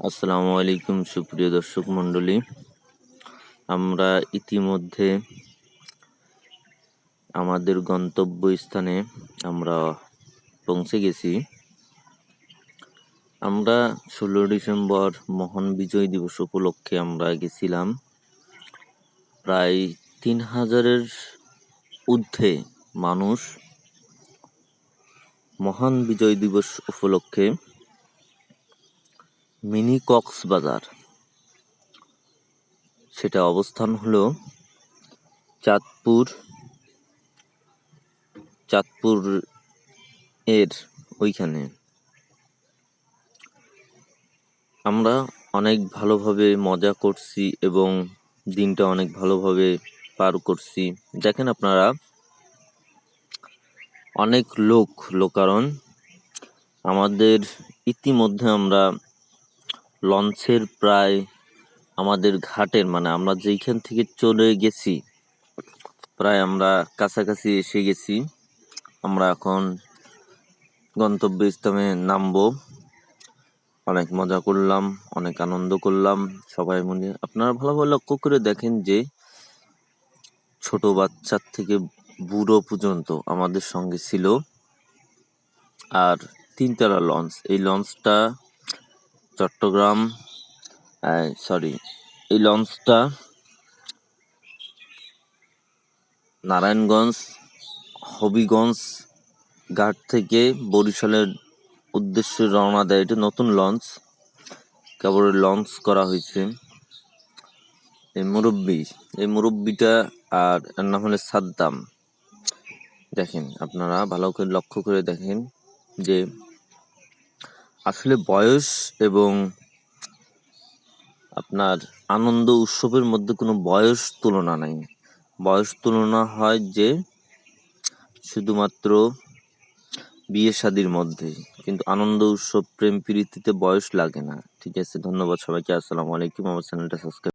আসসালামু আলাইকুম সুপ্রিয় দর্শক মণ্ডলী, আমরা ইতিমধ্যে আমাদের গন্তব্যস্থানে আমরা পৌঁছে গেছি। আমরা 16 ডিসেম্বর মহান বিজয় দিবস উপলক্ষে আমরা গেছিলাম। প্রায় 3000-এর ঊর্ধ্বে মানুষ মহান বিজয় দিবস উপলক্ষে মিনি কক্সবাজার, সেটা অবস্থান হলো চাঁদপুর এর ওইখানে। আমরা অনেক ভালোভাবে মজা করছি এবং দিনটা অনেক ভালোভাবে পার করছি। দেখেন আপনারা, অনেক লোকারণ। আমাদের ইতিমধ্যে আমরা লঞ্চের প্রায় আমাদের ঘাটের আমরা যেইখান থেকে চলে গেছি প্রায় আমরা কাছাকাছি এসে গেছি। আমরা এখন গন্তব্যস্থানে নামবো। অনেক মজা করলাম, অনেক আনন্দ করলাম সবাই মিলে। আপনারা ভালোভাবে লক্ষ্য করে দেখেন যে ছোট বাচ্চার থেকে বুড়ো পর্যন্ত আমাদের সঙ্গে ছিল। আর 3তলা লঞ্চ, এই লঞ্চটা নারায়ণগঞ্জ হবিগঞ্জ ঘাট থেকে বরিশালের উদ্দেশ্যে রওনা দেয়। এটা নতুন লঞ্চ, কেবল লঞ্চ করা হয়েছে। এই মুরব্বিটা আর এর নাম হলো সাদ্দাম। দেখেন আপনারা ভালো করে লক্ষ্য করে দেখেন যে আসলে বয়স এবং আপনার আনন্দ উৎসবের মধ্যে কোনো বয়স তুলনা নাই। বয়স তুলনা হয় যে শুধুমাত্র বিয়ে শাদীর মধ্যে, কিন্তু আনন্দ উৎসব প্রেম প্রীতিতে বয়স লাগে না। ঠিক আছে, ধন্যবাদ সবাইকে। আসসালামু আলাইকুম। আমার চ্যানেলটা সাবস্ক্রাইব